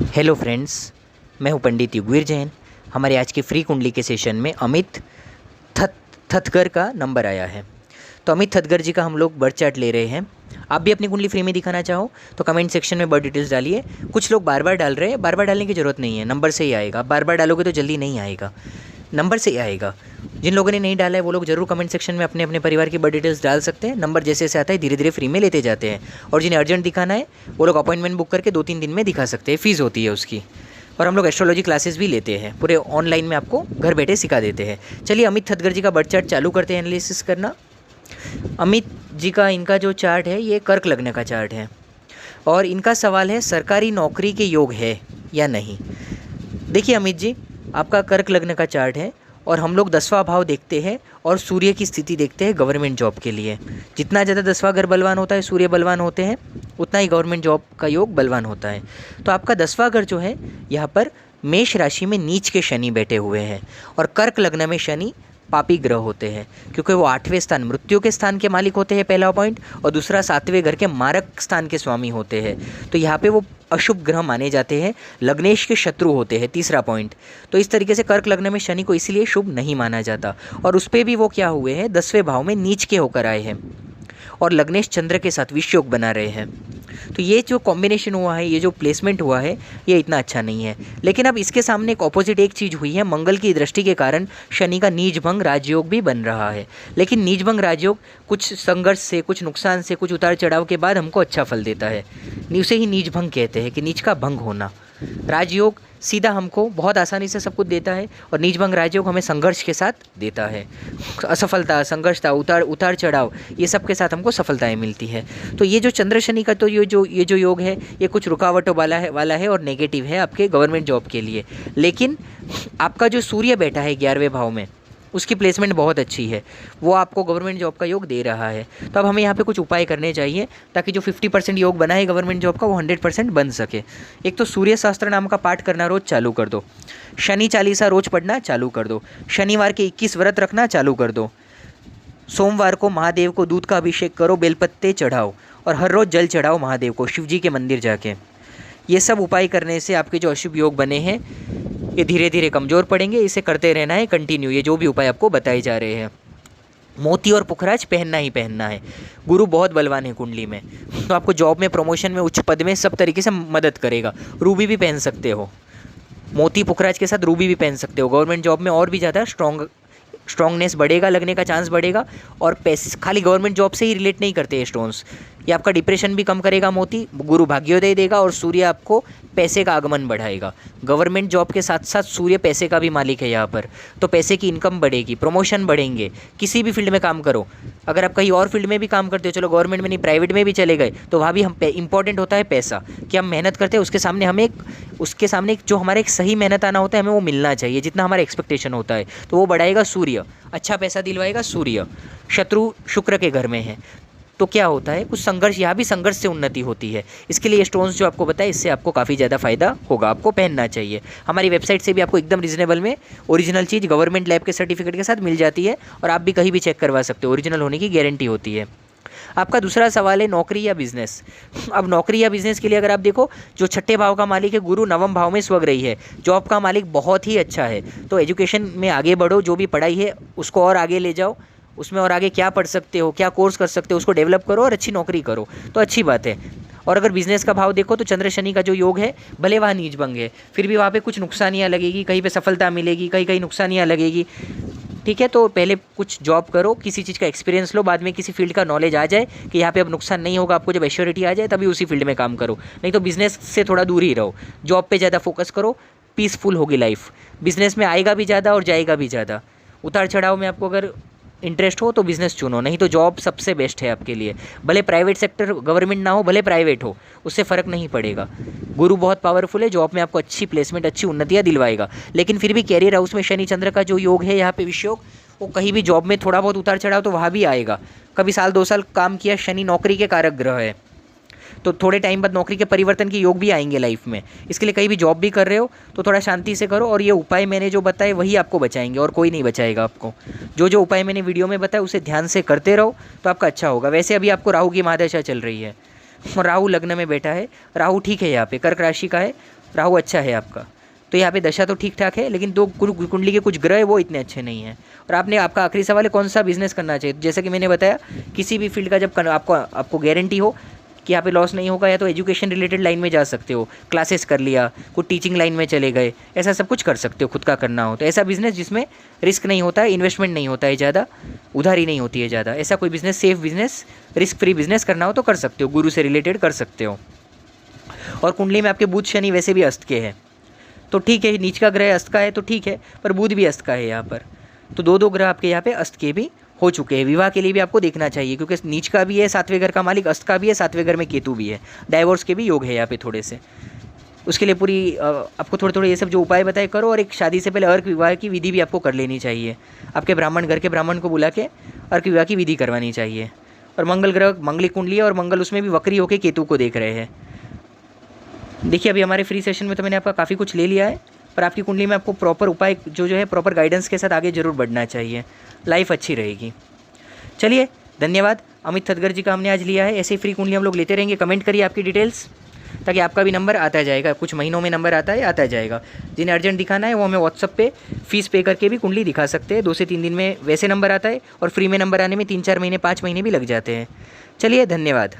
Hello friends, मैं हूं पंडित युगवीर जैन। हमारे आज के फ्री कुंडली के सेशन में अमित थतगर का नंबर आया है। तो अमित थतगर जी का हम लोग बर्थ चार्ट ले रहे हैं। आप भी अपनी कुंडली फ्री में दिखाना चाहो तो कमेंट सेक्शन में बर्थ डिटेल्स डालिए। कुछ लोग बार बार डाल रहे हैं, बार बार डालने की ज़रूरत नहीं है, नंबर से ही आएगा। बार बार डालोगे तो जल्दी नहीं आएगा, नंबर से ही आएगा। जिन लोगों ने नहीं डाला है वो लोग जरूर कमेंट सेक्शन में अपने अपने परिवार की बर्थ डिटेल्स डाल सकते हैं। नंबर जैसे जैसे आता है धीरे धीरे फ्री में लेते जाते हैं। और जिन्हें अर्जेंट दिखाना है वो लोग अपॉइंटमेंट बुक करके 2-3 दिन में दिखा सकते हैं, फ़ीस होती है उसकी। और हम लोग एस्ट्रोलॉजी क्लासेस भी लेते हैं, पूरे ऑनलाइन में आपको घर बैठे सिखा देते हैं। चलिए अमित थतगर जी का बर्थ चार्ट चालू करते हैं एनालिसिस करना। अमित जी का इनका जो चार्ट है ये कर्क लग्न का चार्ट है और इनका सवाल है सरकारी नौकरी के योग है या नहीं। देखिए अमित जी, आपका कर्क लग्न का चार्ट है और हम लोग 10वां भाव देखते हैं और सूर्य की स्थिति देखते हैं गवर्नमेंट जॉब के लिए। जितना ज़्यादा 10वां घर बलवान होता है, सूर्य बलवान होते हैं, उतना ही गवर्नमेंट जॉब का योग बलवान होता है। तो आपका 10वां घर जो है यहाँ पर मेष राशि में नीच के शनि बैठे हुए हैं और कर्क लग्न में शनि पापी ग्रह होते हैं क्योंकि वो 8वें स्थान मृत्यु के स्थान के मालिक होते हैं, पहला पॉइंट, और दूसरा 7वें घर के मारक स्थान के स्वामी होते हैं। तो यहाँ पे वो अशुभ ग्रह माने जाते हैं, लग्नेश के शत्रु होते हैं, तीसरा पॉइंट। तो इस तरीके से कर्क लग्न में शनि को इसीलिए शुभ नहीं माना जाता। और उस पर भी वो क्या हुए हैं, 10वें भाव में नीच के होकर आए हैं और लग्नेश चंद्र के साथ विष योग बना रहे हैं। तो ये जो कॉम्बिनेशन हुआ है, ये जो प्लेसमेंट हुआ है, ये इतना अच्छा नहीं है। लेकिन अब इसके सामने एक ऑपोजिट एक चीज़ हुई है, मंगल की दृष्टि के कारण शनि का नीच भंग राजयोग भी बन रहा है। लेकिन नीच भंग राजयोग कुछ संघर्ष से, कुछ नुकसान से, कुछ उतार चढ़ाव के बाद हमको अच्छा फल देता है। उसे ही नीच भंग कहते हैं कि नीच का भंग होना। राजयोग सीधा हमको बहुत आसानी से सब कुछ देता है और नीच भंग राजयोग हमें संघर्ष के साथ देता है। असफलता, संघर्षता, उतार चढ़ाव, ये सब के साथ हमको सफलताएं मिलती है। तो ये जो चंद्र शनि का तो ये जो योग है, ये कुछ रुकावटों वाला है और नेगेटिव है आपके गवर्नमेंट जॉब के लिए। लेकिन आपका जो सूर्य बैठा है 11वें भाव में, उसकी प्लेसमेंट बहुत अच्छी है, वो आपको गवर्नमेंट जॉब का योग दे रहा है। तो अब हमें यहाँ पे कुछ उपाय करने चाहिए ताकि जो 50% योग बना है गवर्नमेंट जॉब का वो 100% बन सके। एक तो सूर्य शास्त्र नाम का पाठ करना रोज़ चालू कर दो, शनि चालीसा रोज़ पढ़ना चालू कर दो, शनिवार के 21 व्रत रखना चालू कर दो, सोमवार को महादेव को दूध का अभिषेक करो, बेलपत्ते चढ़ाओ और हर रोज़ जल चढ़ाओ महादेव को शिव जी के मंदिर जाके। ये सब उपाय करने से आपके जो अशुभ योग बने हैं ये धीरे धीरे कमज़ोर पड़ेंगे। इसे करते रहना है कंटिन्यू, ये जो भी उपाय आपको बताए जा रहे हैं। मोती और पुखराज पहनना ही पहनना है। गुरु बहुत बलवान है कुंडली में, तो आपको जॉब में, प्रमोशन में, उच्च पद में सब तरीके से मदद करेगा। रूबी भी पहन सकते हो, मोती पुखराज के साथ रूबी भी पहन सकते हो। गवर्नमेंट जॉब में और भी ज़्यादा स्ट्रॉन्गनेस बढ़ेगा, लगने का चांस बढ़ेगा। और पैसे खाली गवर्नमेंट जॉब से ही रिलेट नहीं करते ये स्टोन्स। ये आपका डिप्रेशन भी कम करेगा मोती, गुरु भाग्योदय देगा और सूर्य आपको पैसे का आगमन बढ़ाएगा। गवर्नमेंट जॉब के साथ साथ सूर्य पैसे का भी मालिक है यहाँ पर, तो पैसे की इनकम बढ़ेगी, प्रमोशन बढ़ेंगे। किसी भी फील्ड में काम करो, अगर आप कहीं और फील्ड में भी काम करते हो, चलो गवर्नमेंट में नहीं प्राइवेट में भी चले गए, तो वहाँ भी हम इंपॉर्टेंट होता है पैसा, कि हम मेहनत करते हैं, उसके सामने जो हमारे एक सही मेहनत आना होता है हमें वो मिलना चाहिए, जितना हमारा एक्सपेक्टेशन होता है, तो वो बढ़ाएगा सूर्य। अच्छा पैसा दिलवाएगा सूर्य। शत्रु शुक्र के घर में है, तो क्या होता है, कुछ संघर्ष, यहाँ भी संघर्ष से उन्नति होती है। इसके लिए स्टोन्स जो आपको बताए, इससे आपको काफ़ी ज़्यादा फायदा होगा, आपको पहनना चाहिए। हमारी वेबसाइट से भी आपको एकदम रिजनेबल में ओरिजिनल चीज़ गवर्नमेंट लैब के सर्टिफिकेट के साथ मिल जाती है और आप भी कहीं भी चेक करवा सकते हो, ओरिजिनल होने की गारंटी होती है। आपका दूसरा सवाल है नौकरी या बिजनेस। अब नौकरी या बिजनेस के लिए अगर आप देखो, जो 6ठे भाव का मालिक है गुरु 9वें भाव में स्वग्रही है, जॉब का मालिक बहुत ही अच्छा है। तो एजुकेशन में आगे बढ़ो, जो भी पढ़ाई है उसको और आगे ले जाओ, उसमें और आगे क्या पढ़ सकते हो, क्या कोर्स कर सकते हो, उसको डेवलप करो और अच्छी नौकरी करो, तो अच्छी बात है। और अगर बिजनेस का भाव देखो तो चंद्र शनि का जो योग है, भले वहाँ नीच भंग है, फिर भी वहाँ पे कुछ नुकसानियाँ लगेगी, कहीं पे सफलता मिलेगी, कहीं कहीं नुकसानियाँ लगेगी। ठीक है, तो पहले कुछ जॉब करो, किसी चीज़ का एक्सपीरियंस लो, बाद में किसी फील्ड का नॉलेज आ जाए कि यहाँ पे अब नुकसान नहीं होगा आपको, जब एश्योरिटी आ जाए तभी उसी फील्ड में काम करो। नहीं तो बिजनेस से थोड़ा दूर ही रहो, जॉब पे ज़्यादा फोकस करो, पीसफुल होगी लाइफ। बिजनेस में आएगा भी ज़्यादा और जाएगा भी ज़्यादा। उतार चढ़ाव में आपको अगर इंटरेस्ट हो तो बिज़नेस चुनो, नहीं तो जॉब सबसे बेस्ट है आपके लिए। भले प्राइवेट सेक्टर, गवर्नमेंट ना हो, भले प्राइवेट हो, उससे फ़र्क नहीं पड़ेगा। गुरु बहुत पावरफुल है, जॉब में आपको अच्छी प्लेसमेंट, अच्छी उन्नतियाँ दिलवाएगा। लेकिन फिर भी कैरियर हाउस में शनि चंद्र का जो योग है यहाँ पे विष योग, वो कहीं भी जॉब में थोड़ा बहुत उतार चढ़ाव तो वहाँ भी आएगा। कभी साल 2 साल काम किया, शनि नौकरी के कारक ग्रह है, तो थोड़े टाइम बाद नौकरी के परिवर्तन के योग भी आएंगे लाइफ में। इसके लिए कहीं भी जॉब भी कर रहे हो तो थोड़ा शांति से करो, और ये उपाय मैंने जो बताए वही आपको बचाएंगे और कोई नहीं बचाएगा आपको। जो उपाय मैंने वीडियो में बताया उसे ध्यान से करते रहो तो आपका अच्छा होगा। वैसे अभी आपको राहु की महादशा चल रही है, राहु लग्न में बैठा है, राहु ठीक है यहाँ पे, कर्क राशि का है राहु अच्छा है आपका, तो यहाँ पे दशा तो ठीक ठाक है, लेकिन दो कुंडली के कुछ ग्रह है वो इतने अच्छे नहीं हैं। और आपने, आपका आखिरी सवाल है कौन सा बिजनेस करना चाहिए, जैसे कि मैंने बताया किसी भी फील्ड का जब आपको गारंटी हो कि यहाँ पे लॉस नहीं होगा, या तो एजुकेशन रिलेटेड लाइन में जा सकते हो, क्लासेस कर लिया, कुछ टीचिंग लाइन में चले गए, ऐसा सब कुछ कर सकते हो खुद का करना हो तो। ऐसा बिजनेस जिसमें रिस्क नहीं होता है, इन्वेस्टमेंट नहीं होता है ज़्यादा, उधारी नहीं होती है ज़्यादा, ऐसा कोई business, safe business, risk free business करना हो तो कर सकते हो, गुरु से रिलेटेड कर सकते हो। और कुंडली में आपके बुध शनि वैसे भी अस्त के हैं, तो ठीक है, नीच का ग्रह अस्त का है तो ठीक है, पर बुध भी अस्त का है यहाँ पर, तो दो ग्रह आपके यहाँ पे अस्त के भी हो चुके हैं। विवाह के लिए भी आपको देखना चाहिए, क्योंकि नीच का भी है 7वें घर का मालिक, अस्त का भी है, 7वें घर में केतु भी है, डाइवोर्स के भी योग है यहाँ पे थोड़े से। उसके लिए पूरी आपको थोड़े ये सब जो उपाय बताए करो, और एक शादी से पहले अर्क विवाह की विधि भी आपको कर लेनी चाहिए, आपके ब्राह्मण घर के ब्राह्मण को बुला के अर्क विवाह की विधि करवानी चाहिए। और मंगल ग्रह, मंगलिक कुंडली है और मंगल उसमें भी वक्री होकर केतु को देख रहे हैं। देखिए अभी हमारे फ्री सेशन में तो मैंने आपका काफ़ी कुछ ले लिया है, पर आपकी कुंडली में आपको प्रॉपर उपाय जो है प्रॉपर गाइडेंस के साथ आगे जरूर बढ़ना चाहिए, लाइफ अच्छी रहेगी। चलिए धन्यवाद। अमित थदगर जी का हमने आज लिया है, ऐसे ही फ्री कुंडली हम लोग लेते रहेंगे। कमेंट करिए आपकी डिटेल्स, ताकि आपका भी नंबर आता जाएगा, कुछ महीनों में नंबर आता है, आता जाएगा। जिन्हें अर्जेंट दिखाना है वो हमें व्हाट्सअप पे फीस पे करके भी कुंडली दिखा सकते हैं। 2 से 3 दिन में वैसे नंबर आता है, और फ्री में नंबर आने में 3-4 महीने 5 महीने भी लग जाते हैं। चलिए धन्यवाद।